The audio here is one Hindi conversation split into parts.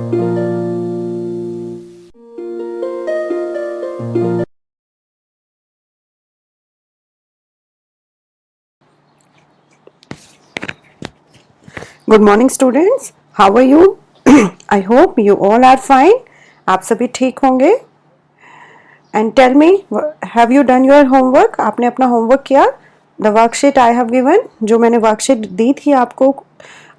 Good morning students, how are you? I hope you all are fine. आप सभी ठीक होंगे. And tell me, have you done your homework? आपने अपना होमवर्क किया? The worksheet I have given, जो मैंने वर्कशीट दी थी आपको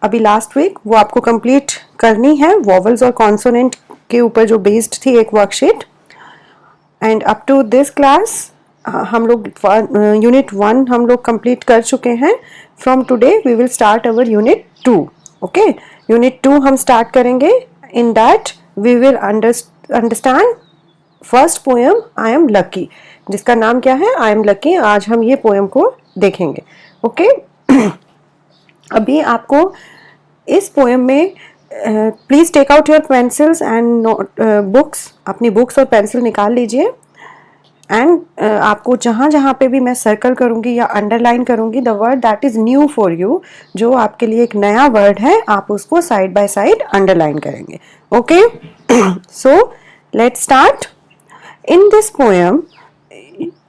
अभी लास्ट वीक, वो आपको कंप्लीट करनी है. वॉवल्स और कॉन्सोनेंट के ऊपर जो बेस्ड थी एक worksheet. And up to this class हम लोग यूनिट 1 हम लोग कंप्लीट कर चुके हैं. From today we will start our unit 2. Okay, unit 2 हम स्टार्ट करेंगे. In that we will understand first poem I am lucky, जिसका नाम क्या है? I am lucky. आज हम ये पोएम को देखेंगे. ओके अभी आपको इस पोएम में please take out your pencils and books. अपनी बुक्स और पेंसिल निकाल लीजिए. एंड आपको जहाँ जहाँ पे भी मैं सर्कल करूँगी या अंडरलाइन करूँगी, the word that is new for you, जो आपके लिए एक नया वर्ड है, आप उसको साइड बाय साइड अंडरलाइन करेंगे. Okay, so let's start. In this poem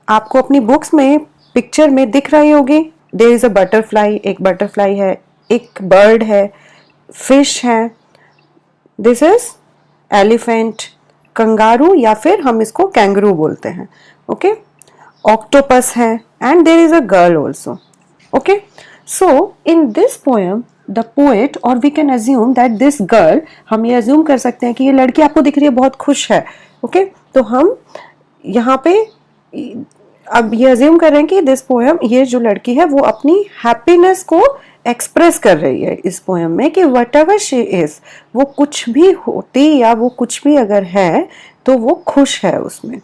आपको अपनी बुक्स में पिक्चर में दिख रही होगी, देयर इज़ अ बटरफ्लाई. एक बटरफ्लाई है, एक बर्ड है, फिश है, दिस इज एलिफेंट, कंगारू या फिर हम इसको कैंगरू बोलते हैं. ओके, ऑक्टोपस है, and there is a girl also. Okay, so in this poem the poet, और we can assume that this girl, हम ये अज्यूम कर सकते हैं कि ये लड़की आपको दिख रही है बहुत खुश है. ओके, तो हम यहाँ पे अब ये अज्यूम कर रहे हैं कि दिस पोएम, ये जो लड़की है वो अपनी हैप्पीनेस को एक्सप्रेस कर रही है इस पोएम में, कि वट एवर शी इज, वो कुछ भी होती या वो कुछ भी अगर है तो वो खुश है उसमें.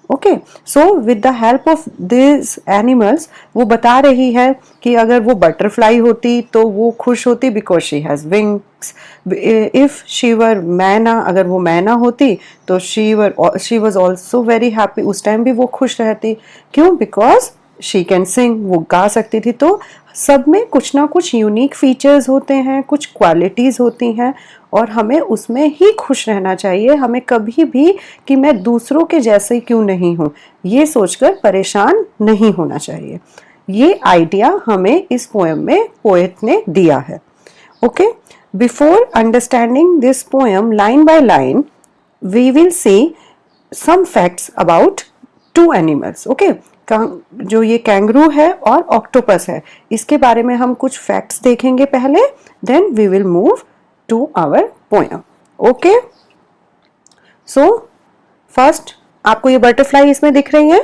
Okay, so with the help of this animals वो बता रही है कि अगर वो बटरफ्लाई होती तो वो खुश होती because she has wings. If she वर मैना, अगर वो मैना होती तो she was also very happy. उस टाइम भी वो खुश रहती. क्यों? बिकॉज शी कैन सिंग, वो गा सकती थी. तो सब में कुछ ना कुछ यूनिक फीचर्स होते हैं, कुछ क्वालिटीज होती हैं, और हमें उसमें ही खुश रहना चाहिए. हमें कभी भी कि मैं दूसरों के जैसे क्यों नहीं हूँ, ये सोचकर परेशान नहीं होना चाहिए. ये आइडिया हमें इस पोएम में पोएट ने दिया है. Okay, before understanding this poem line by line, we will see some facts about two animals. Okay, जो ये कैंगरू है और ऑक्टोपस है, इसके बारे में हम कुछ फैक्ट्स देखेंगे पहले, then we will move to our poem. Okay, so first आपको ये बटरफ्लाई इसमें दिख रही है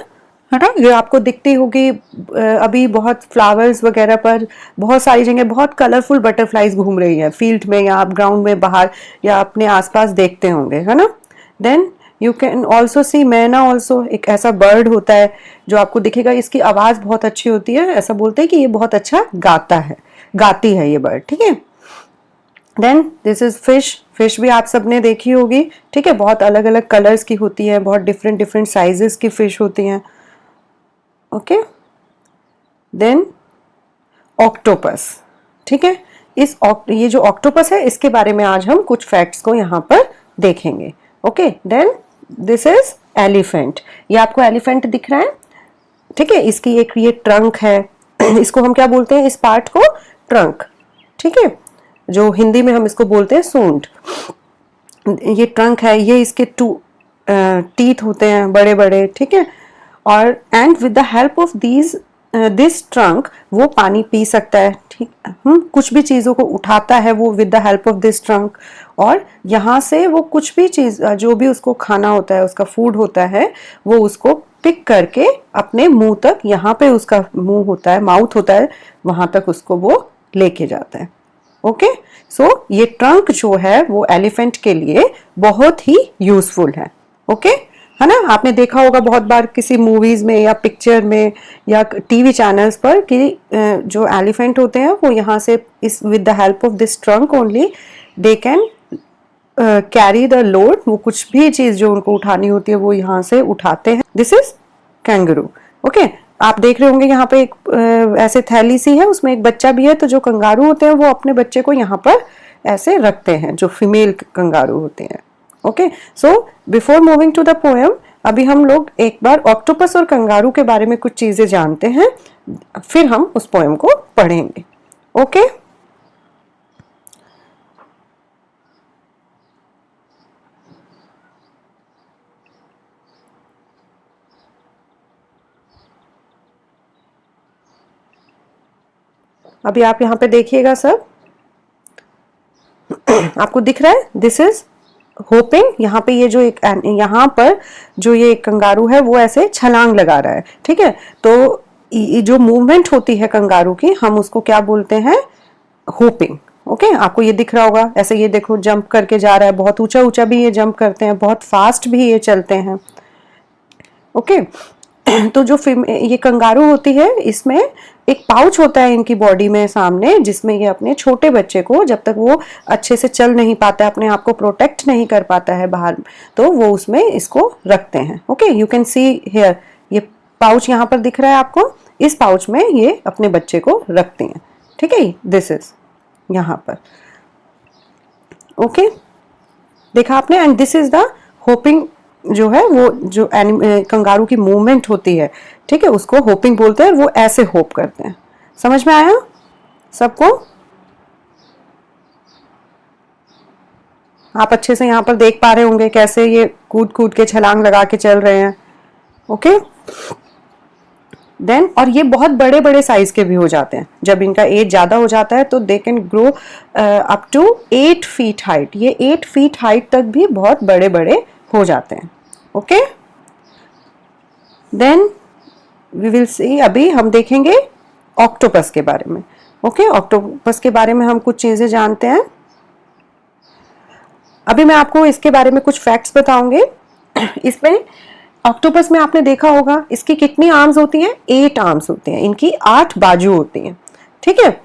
ना? ये आपको दिखती होगी. अभी बहुत फ्लावर्स वगैरह पर बहुत सारी जगह बहुत कलरफुल बटरफ्लाईज घूम रही है फील्ड में, या आप ग्राउंड में बाहर या अपने आसपास देखते होंगे, है ना? Then you can also see myna also, एक ऐसा बर्ड होता है जो आपको दिखेगा. इसकी आवाज़ बहुत अच्छी होती है, ऐसा बोलते हैं कि ये बहुत अच्छा गाती है ये बर्ड. ठीक है, then this is fish. Fish भी आप सबने देखी होगी. ठीक है, बहुत अलग अलग कलर्स की होती है, बहुत डिफरेंट डिफरेंट साइजेस की फिश होती हैं. Okay, then octopus. ठीक है, ये जो ऑक्टोपस है इसके बारे में आज हम कुछ फैक्ट्स को यहाँ पर देखेंगे. Okay, then this is elephant. ये आपको एलिफेंट दिख रहा है. ठीक है, इसकी एक ये ट्रंक है. इसको हम क्या बोलते हैं? इस पार्ट को ट्रंक. ठीक है, जो हिंदी में हम इसको बोलते हैं सूंड. ये ट्रंक है, ये इसके 2 टीथ होते हैं बड़े बड़े. ठीक है, और and with the help of this trunk वो पानी पी सकता है. ठीक, कुछ भी चीज़ों को उठाता है वो with the help of this trunk. और यहाँ से वो कुछ भी चीज़ जो भी उसको खाना होता है, उसका फूड होता है, वो उसको पिक करके अपने मुंह तक, यहाँ पे उसका मुंह होता है, माउथ होता है, वहाँ तक उसको वो लेके जाता है. ओके, सो ये ट्रंक जो है वो एलिफेंट के लिए बहुत ही यूजफुल है. ओके, है ना? आपने देखा होगा बहुत बार किसी मूवीज में या पिक्चर में या टीवी चैनल्स पर कि जो एलिफेंट होते हैं वो यहाँ से इस with the help of this trunk only they can carry the load. वो कुछ भी चीज जो उनको उठानी होती है वो यहाँ से उठाते हैं. This is kangaroo. ओके, आप देख रहे होंगे यहाँ पे एक ऐसे थैली सी है, उसमें एक बच्चा भी है. तो जो कंगारू होते हैं वो अपने बच्चे को यहाँ पर ऐसे रखते हैं जो फीमेल कंगारू होते हैं। Okay, so before moving to the poem, अभी हम लोग एक बार ऑक्टोपस और कंगारू के बारे में कुछ चीजें जानते हैं, फिर हम उस पोएम को पढ़ेंगे। ओके, अभी आप यहाँ पे देखिएगा सब, आपको दिख रहा है, दिस इज होपिंग। यहाँ पे ये जो एक, यहाँ पर जो ये कंगारू है वो ऐसे छलांग लगा रहा है, ठीक है। तो ये जो मूवमेंट होती है कंगारू की, हम उसको क्या बोलते हैं, होपिंग। ओके, आपको ये दिख रहा होगा, ऐसे ये देखो जंप करके जा रहा है, बहुत ऊंचा ऊंचा भी ये जंप करते हैं, बहुत फास्ट भी ये चलते हैं। ओके, तो जो ये कंगारू होती है, इसमें एक पाउच होता है इनकी बॉडी में सामने, जिसमें ये अपने छोटे बच्चे को, जब तक वो अच्छे से चल नहीं पाता है, अपने आप को प्रोटेक्ट नहीं कर पाता है बाहर, तो वो उसमें इसको रखते हैं। Okay, you can see here, ये पाउच यहाँ पर दिख रहा है आपको, इस पाउच में ये अपने बच्चे को रखते हैं, ठीक है। दिस इज यहाँ पर, ओके, देखा आपने। And this is the hopping, जो है वो जो कंगारू की मूवमेंट होती है, ठीक है, उसको होपिंग बोलते हैं। वो ऐसे होप करते हैं। समझ में आया सबको? आप अच्छे से यहाँ पर देख पा रहे होंगे कैसे ये कूद कूद के छलांग लगा के चल रहे हैं। ओके, देन, और ये बहुत बड़े बड़े साइज के भी हो जाते हैं। जब इनका एज ज्यादा हो जाता है तो they can grow up to 8 feet height. ये 8 फीट हाइट तक भी बहुत बड़े बड़े हो जाते हैं। Okay, then we will see, अभी हम देखेंगे ऑक्टोपस के बारे में। ओके, ऑक्टोपस के बारे में हम कुछ चीजें जानते हैं। अभी मैं आपको इसके बारे में कुछ फैक्ट्स बताऊंगी। इसमें ऑक्टोपस में आपने देखा होगा, इसकी कितनी आर्म्स होती हैं? 8 आर्म्स होती हैं, इनकी 8 बाजू होती हैं, ठीक है।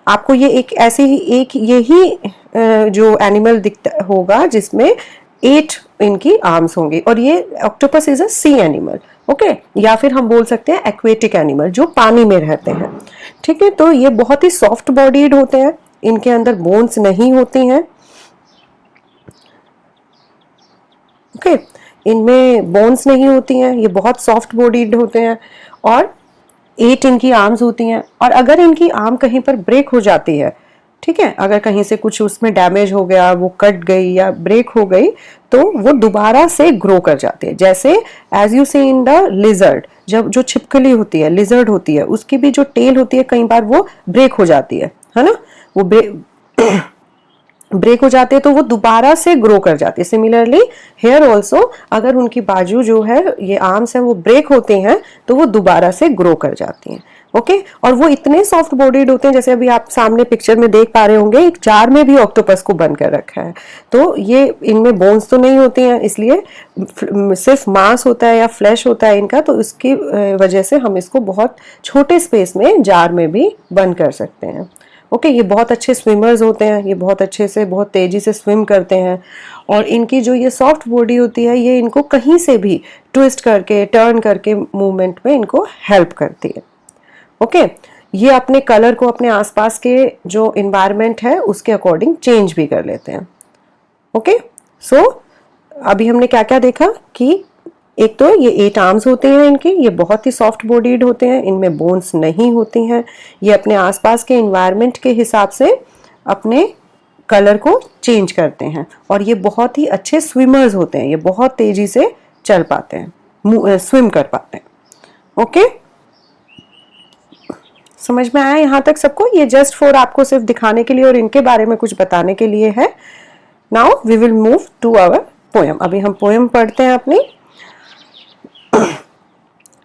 आपको ये एक ऐसे ही एक यही जो एनिमल दिखता होगा जिसमें 8 इनकी आर्म्स होंगी, और ये octopus is a sea animal. Okay, या फिर हम बोल सकते हैं एक्वेटिक एनिमल, जो पानी में रहते हैं, ठीक है। तो ये बहुत ही सॉफ्ट बॉडीड होते हैं, इनके अंदर बोन्स नहीं होती हैं। ओके, इनमें बोन्स नहीं होती हैं, ये बहुत सॉफ्ट बॉडीड होते हैं, और 8 इनकी आर्म्स होती हैं। और अगर इनकी आर्म कहीं पर ब्रेक हो जाती है, ठीक है, अगर कहीं से कुछ उसमें डैमेज हो गया, वो कट गई या ब्रेक हो गई, तो वो दोबारा से ग्रो कर जाती है। जैसे as you see in the lizard, जब जो छिपकली होती है, लिजर्ड होती है, उसकी भी जो टेल होती है कई बार वो ब्रेक हो जाती है ना, वो ब्रेक हो जाते हैं तो वो दोबारा से ग्रो कर जाती है। सिमिलरली हेयर ऑल्सो, अगर उनकी बाजू जो है, ये आर्म्स है, वो ब्रेक होते हैं तो वो दोबारा से ग्रो कर जाती हैं। ओके, और वो इतने सॉफ्ट बॉडीड होते हैं, जैसे अभी आप सामने पिक्चर में देख पा रहे होंगे, एक जार में भी ऑक्टोपस को बंद कर रखा है। तो ये, इनमें बोन्स तो नहीं होती हैं, इसलिए सिर्फ मांस होता है या फ्लैश होता है इनका, तो इसकी वजह से हम इसको बहुत छोटे स्पेस में जार में भी बंद कर सकते हैं। ओके, ये बहुत अच्छे स्विमर्स होते हैं, ये बहुत अच्छे से, बहुत तेजी से स्विम करते हैं, और इनकी जो ये सॉफ्ट बॉडी होती है, ये इनको कहीं से भी ट्विस्ट करके, टर्न करके मूवमेंट में इनको हेल्प करती है। ओके, ये अपने कलर को अपने आसपास के जो इन्वायरमेंट है उसके अकॉर्डिंग चेंज भी कर लेते हैं। ओके, सो अभी हमने क्या क्या देखा कि एक तो ये 8 आर्म्स होते हैं इनके, ये बहुत ही सॉफ्ट बॉडीड होते हैं, इनमें बोन्स नहीं होती हैं, ये अपने आसपास के इन्वायरमेंट के हिसाब से अपने कलर को चेंज करते हैं, और ये बहुत ही अच्छे स्विमर्स होते हैं, ये बहुत तेजी से चल पाते हैं, स्विम कर पाते हैं। ओके, समझ में आया यहाँ तक सबको? ये जस्ट फॉर आपको सिर्फ दिखाने के लिए और इनके बारे में कुछ बताने के लिए है। Now we will move to our poem. अभी हम पोएम पढ़ते हैं अपनी।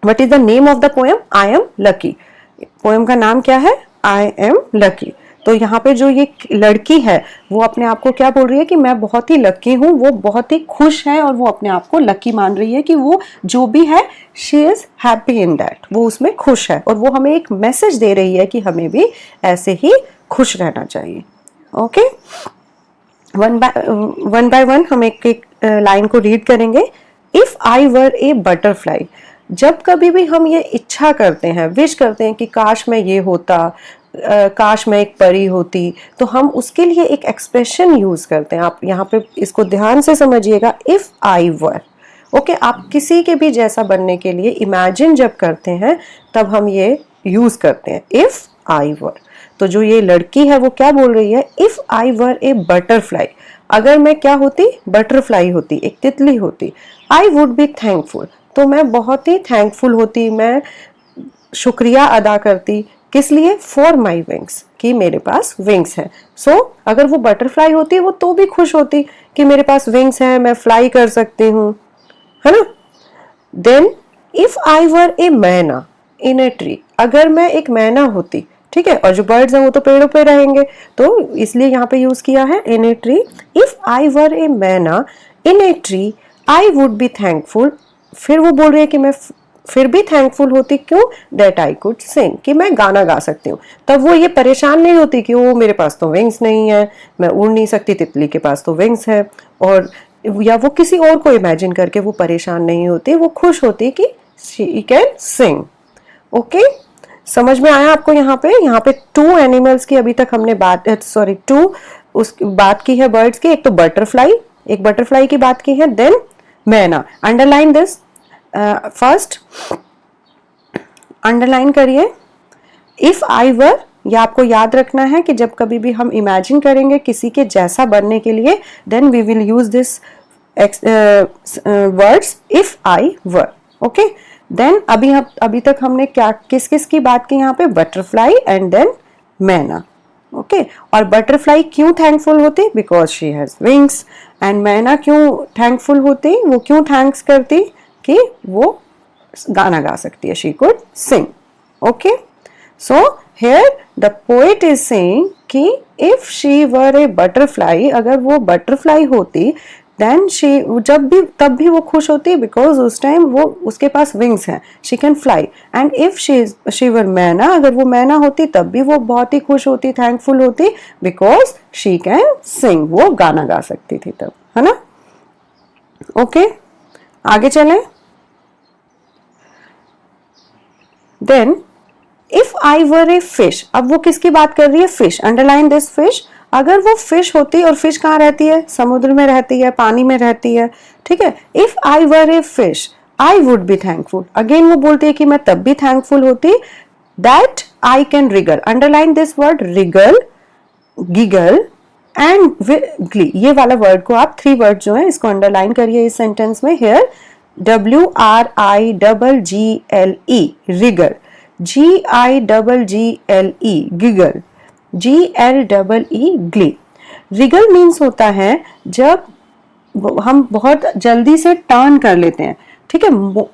What is the name of the poem? I am lucky. Poem का नाम क्या है? I am lucky. तो यहाँ पे जो ये लड़की है वो अपने आप को क्या बोल रही है कि मैं बहुत ही लकी हूँ, वो बहुत ही खुश है, और वो अपने आप को लकी मान रही है कि वो जो भी है, she is happy in that, वो उसमें खुश है, और वो हमें एक मैसेज दे रही है कि हमें भी ऐसे ही खुश रहना चाहिए। ओके, वन बाय वन हम एक एक लाइन को रीड करेंगे। If I were a butterfly, जब कभी भी हम ये इच्छा करते हैं, विश करते हैं कि काश मैं ये होता, काश मैं एक परी होती, तो हम उसके लिए एक एक्सप्रेशन यूज करते हैं। आप यहाँ पे इसको ध्यान से समझिएगा, इफ आई वर। ओके, आप किसी के भी जैसा बनने के लिए इमेजिन जब करते हैं तब हम ये यूज करते हैं, इफ आई वर। तो जो ये लड़की है वो क्या बोल रही है, if I were a butterfly, अगर मैं क्या होती, बटरफ्लाई होती, एक तितली होती, आई वुड बी थैंकफुल, तो मैं बहुत ही थैंकफुल होती, मैं शुक्रिया अदा करती, किस लिए, फॉर माई विंग्स, कि मेरे पास विंग्स है। सो अगर वो बटरफ्लाई होती वो तो भी खुश होती कि मेरे पास विंग्स है, मैं फ्लाई कर सकती हूँ, है ना। Then if I were a myna in a tree, अगर मैं एक मैना होती, ठीक है, और जो बर्ड्स हैं वो तो पेड़ों पे रहेंगे, तो इसलिए यहाँ पे यूज किया है इन a tree. If I were a myna in a tree I would be thankful, फिर वो बोल रही है कि मैं फिर भी थैंकफुल होती, क्यों, दैट आई कुड सिंग, कि मैं गाना गा सकती हूँ। तब वो ये परेशान नहीं होती कि वो मेरे पास तो विंग्स नहीं है, मैं उड़ नहीं सकती, तितली के पास तो विंग्स है, और या वो किसी और को इमेजिन करके वो परेशान नहीं होती, वो खुश होती कि शी कैन सिंग। ओके, समझ में आया आपको। यहाँ पे टू एनिमल्स की अभी तक हमने बात, सॉरी टू उस बात की है बर्ड्स की, एक तो बटरफ्लाई, एक बटरफ्लाई की बात की है, देन मैना। अंडरलाइन दिस, फर्स्ट अंडरलाइन करिए, इफ आई वर, या आपको याद रखना है कि जब कभी भी हम इमेजिन करेंगे किसी के जैसा बनने के लिए, then we will use this words if I were. Okay, then अभी तक हमने क्या किस किस की बात की यहाँ पे, बटरफ्लाई एंड देन मैना। ओके, और बटरफ्लाई क्यों थैंकफुल होती, because she has wings, and मैना क्यों थैंकफुल होती, वो क्यों थैंक्स करती, कि वो गाना गा सकती है, she could sing. Okay, so here the poet is saying कि if she were a butterfly, अगर वो बटरफ्लाई होती, देन शी, तब भी वो खुश होती, बिकॉज उस टाइम वो उसके पास विंग्स हैं, she can fly. And if she वर मैना, अगर वो मैना होती तब भी वो बहुत ही खुश होती, थैंकफुल होती, बिकॉज शी कैन सिंग, वो गाना गा सकती थी तब, है ना। ओके, आगे चलें। Then if I were a fish, अब वो किसकी बात कर रही है, फिश, अंडरलाइन दिस फिश। अगर वो फिश होती, और फिश कहाँ रहती है, समुद्र में रहती है, पानी में रहती है, ठीक है। If I were a fish I would be thankful, again वो बोलती है कि मैं तब भी थैंकफुल होती, that I can Regal, underline this word Regal, giggle and Glee, ये वाला वर्ड को आप, थ्री वर्ड जो है इसको अंडरलाइन करिए इस सेंटेंस में। Here WRIGGLE Regal, GIGGLE giggle, GLEE Glee. Regal means होता है जब हम बहुत जल्दी से टर्न कर लेते हैं, ठीक है,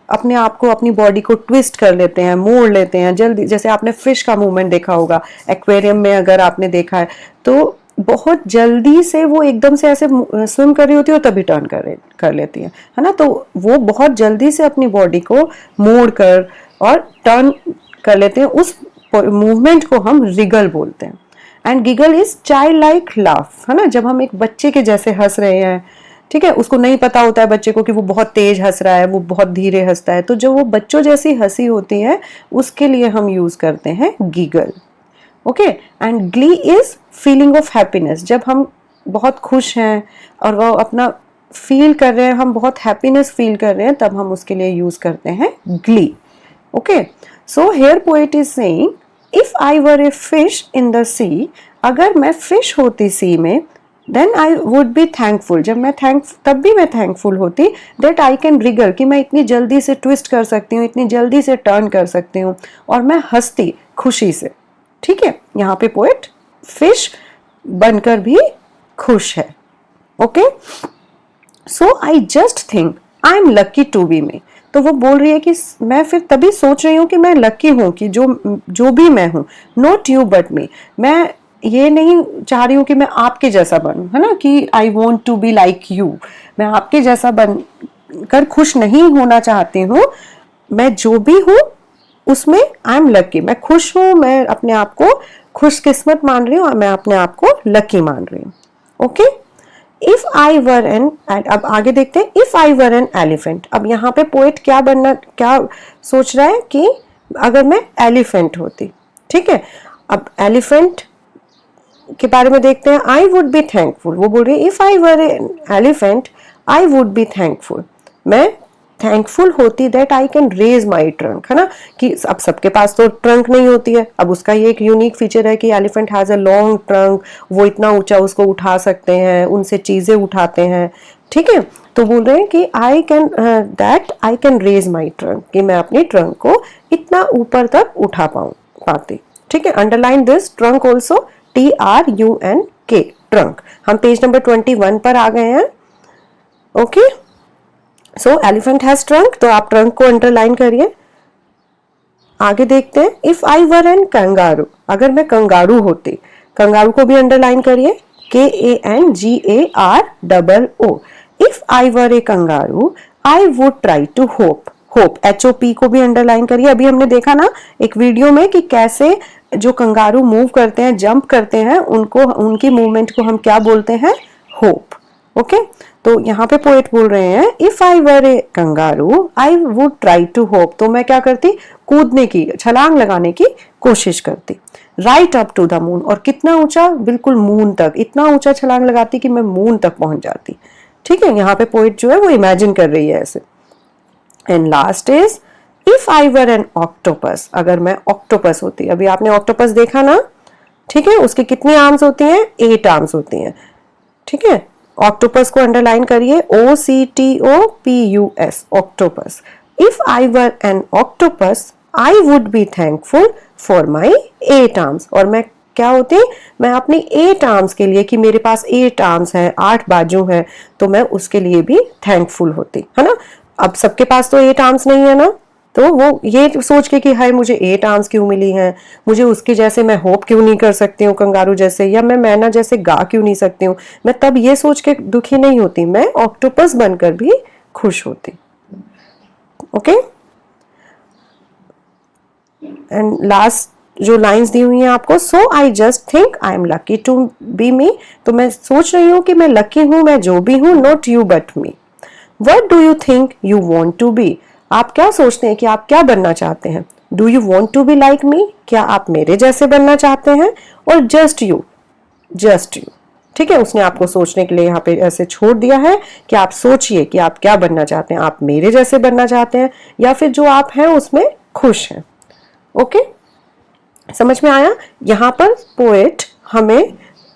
अपने आप को, अपनी बॉडी को ट्विस्ट कर लेते हैं, मोड़ लेते हैं जल्दी। जैसे आपने फिश का मूवमेंट देखा होगा एक्वेरियम में, अगर आपने देखा है तो बहुत जल्दी से वो एकदम से ऐसे स्विम कर रही होती है और तभी टर्न कर लेती है ना। तो वो बहुत जल्दी से अपनी बॉडी को मोड़ कर और टर्न कर लेते हैं, उस मूवमेंट को हम रिगल बोलते हैं। And giggle is child like laugh, है ना, जब हम एक बच्चे के जैसे हंस रहे हैं, ठीक है, उसको नहीं पता होता है बच्चे को कि वो बहुत तेज हंस रहा है, वो बहुत धीरे हंसता है, तो जो वो बच्चों जैसी हंसी होती है उसके लिए हम यूज करते हैं giggle. Okay, and Glee is feeling of happiness, जब हम बहुत खुश हैं और वो अपना फील कर रहे हैं, हम बहुत हैप्पीनेस फील कर रहे हैं, तब हम उसके लिए यूज करते हैं glee. Okay, so here poet is saying if I were a fish in the sea, अगर मैं फिश होती सी में, then I would be thankful, जब मैं तब भी मैं थैंकफुल होती, दैट आई कैन रिगल, कि मैं इतनी जल्दी से ट्विस्ट कर सकती हूँ, इतनी जल्दी से टर्न कर सकती हूँ, और मैं हंसती खुशी से। ठीक है, यहाँ पे पोएट फिश बनकर भी खुश है। Okay, so I just think I am lucky to be me, तो वो बोल रही है कि मैं फिर तभी सोच रही हूँ कि मैं लकी हूँ कि जो भी मैं हूँ, नॉट यू बट मी, मैं ये नहीं चाह रही हूँ कि मैं आपके जैसा बनूं, है ना, कि I want to be like you, मैं आपके जैसा बन कर खुश नहीं होना चाहती हूँ, मैं जो भी हूँ उसमें आई एम लकी, मैं खुश हूँ, मैं अपने आप को खुशकिस्मत मान रही हूँ और मैं अपने आप को लकी मान रही हूँ। Okay, if I were N, अब आगे देखते हैं, if I were an elephant, अब यहाँ पे पोएट क्या सोच रहा है कि अगर मैं एलिफेंट होती, ठीक है, अब एलिफेंट के बारे में देखते हैं। आई वुड बी थैंकफुल, वो बोल रही है if I were an elephant I would be thankful, मैं थैंकफुल होती that I can raise my trunk, है ना, कि अब सबके पास तो ट्रंक नहीं होती है। अब उसका ये एक यूनिक फीचर है कि elephant has a long trunk, वो इतना ऊंचा उसको उठा सकते हैं, उनसे चीजें उठाते हैं, ठीक है। तो बोल रहे हैं कि I can that I can raise my trunk, कि मैं अपनी ट्रंक को इतना ऊपर तक उठा पाती, ठीक है। Underline this trunk also, TRUNK, trunk. हम पेज नंबर 21 पर आ गए हैं। Okay, so elephant has trunk, तो आप ट्रंक को अंडरलाइन करिए। आगे देखते हैं, if I were N kangaroo, अगर मैं कंगारू होती, कंगारू को भी अंडरलाइन करिए, KANGAROO। If I were a kangaroo I would try to hop, hop HOP को भी अंडरलाइन करिए। अभी हमने देखा ना एक वीडियो में कि कैसे जो कंगारू मूव करते हैं, जंप करते हैं, उनको, उनकी मूवमेंट को हम क्या बोलते हैं, होप। ओके, तो यहाँ पे पोएट बोल रहे हैं if I were a kangaroo I would try to hop, तो मैं क्या करती, कूदने की, छलांग लगाने की कोशिश करती। Right up to the moon, और कितना ऊंचा, बिल्कुल मून तक, इतना ऊंचा छलांग लगाती कि मैं मून तक पहुंच जाती, ठीक है। यहाँ पे पोएट जो है वो इमेजिन कर रही है ऐसे। And last is if I were N octopus, अगर मैं ऑक्टोपस होती, अभी आपने ऑक्टोपस देखा ना, ठीक है, उसके कितनी आर्म्स होती हैं, 8 आर्म्स होती हैं, ठीक है। ऑक्टोपस को अंडरलाइन करिए, OCTOPUS, octopus. If I were N octopus I would be thankful for my 8 arms, और मैं क्या होती, मैं अपनी 8 आर्म्स के लिए, कि मेरे पास 8 आर्म्स हैं, 8 बाजू हैं, तो मैं उसके लिए भी थैंकफुल होती, है ना। अब सबके पास तो 8 आर्म्स नहीं है ना, तो वो ये सोच के कि हाय मुझे 8 आर्म्स क्यों मिली हैं, मुझे उसके जैसे मैं होप क्यों नहीं कर सकती हूँ कंगारू जैसे, या मैं मैना जैसे गा क्यों नहीं सकती हूँ, मैं तब ये सोच के दुखी नहीं होती, मैं ऑक्टोपस बनकर भी खुश होती। ओके, एंड लास्ट जो लाइंस दी हुई हैं आपको, so I just think I am lucky to be me, तो मैं सोच रही हूँ कि मैं लकी हूँ, मैं जो भी हूँ, not you but me. What do you think you want to be? आप क्या सोचते हैं कि आप क्या बनना चाहते हैं? Do you want to be like me? क्या आप मेरे जैसे बनना चाहते हैं? और just you, just you, ठीक है। उसने आपको सोचने के लिए यहाँ पे ऐसे छोड़ दिया है कि आप सोचिए कि आप क्या बनना चाहते हैं, आप मेरे जैसे बनना चाहते हैं या फिर जो आप हैं उसमें खुश हैं। ओके, समझ में आया। यहाँ पर पोएट हमें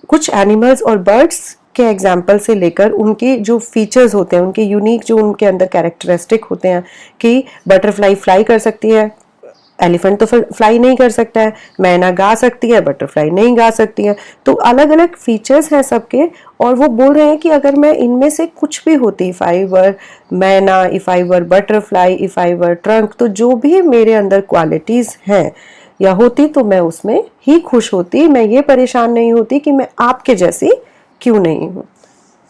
कुछ एनिमल्स और बर्ड्स के एग्जाम्पल से लेकर उनके जो फीचर्स होते हैं, उनके यूनिक जो उनके अंदर कैरेक्टरिस्टिक होते हैं, कि बटरफ्लाई फ्लाई कर सकती है, एलिफेंट तो फ्लाई नहीं कर सकता है, मैना गा सकती है, बटरफ्लाई नहीं गा सकती है, तो अलग अलग फीचर्स हैं सबके। और वो बोल रहे हैं कि अगर मैं इनमें से कुछ भी होती, इफ आई वर मैना, if I were butterfly, if I were trunk, तो जो भी मेरे अंदर क्वालिटीज हैं या होती, तो मैं उसमें ही खुश होती, मैं ये परेशान नहीं होती कि मैं आपके जैसी क्यों नहीं हूं।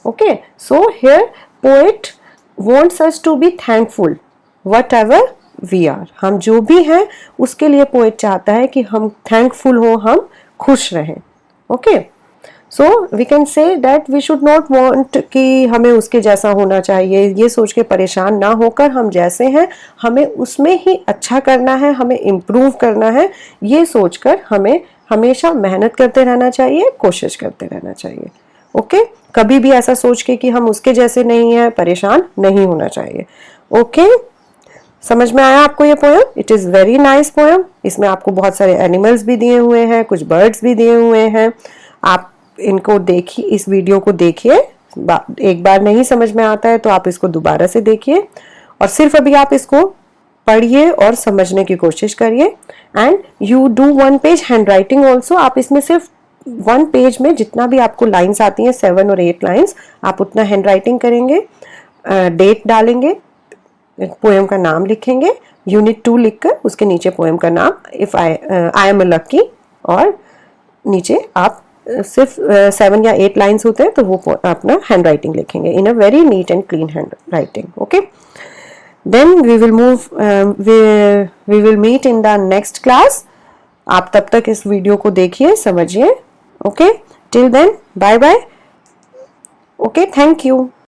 Okay, so here poet wants us to be thankful whatever we are, हम जो भी हैं उसके लिए पोएट चाहता है कि हम थैंकफुल हो, हम खुश रहें। Okay, so we can say that we should not want कि हमें उसके जैसा होना चाहिए, ये सोच के परेशान ना होकर हम जैसे हैं हमें उसमें ही अच्छा करना है, हमें इम्प्रूव करना है, ये सोचकर हमें हमेशा मेहनत करते रहना चाहिए, कोशिश करते रहना चाहिए। ओके, कभी भी ऐसा सोच के कि हम उसके जैसे नहीं हैं, परेशान नहीं होना चाहिए। ओके, समझ में आया आपको ये poem? It is very nice poem. इसमें आपको बहुत सारे एनिमल्स भी दिए हुए हैं, कुछ बर्ड्स भी दिए हुए हैं। आप इनको देखिए, इस वीडियो को देखिए, एक बार नहीं समझ में आता है तो आप इसको दोबारा से देखिए, और सिर्फ अभी आप इसको पढ़िए और समझने की कोशिश करिए। And you do 1 page hand writing also, आप इसमें सिर्फ 1 पेज में जितना भी आपको लाइन्स आती हैं, 7 और 8 लाइन्स, आप उतना हैंड राइटिंग करेंगे, डेट डालेंगे, पोएम का नाम लिखेंगे, यूनिट 2 लिखकर उसके नीचे पोएम का नाम, if I am a lucky, और नीचे आप सिर्फ 7 या 8 लाइन्स होते हैं तो वो अपना हैंड राइटिंग लिखेंगे in a very neat and clean handwriting. Okay, then we will meet in the next class. आप तब तक इस वीडियो को देखिए, समझिए। Okay, till then bye bye. Okay, thank you.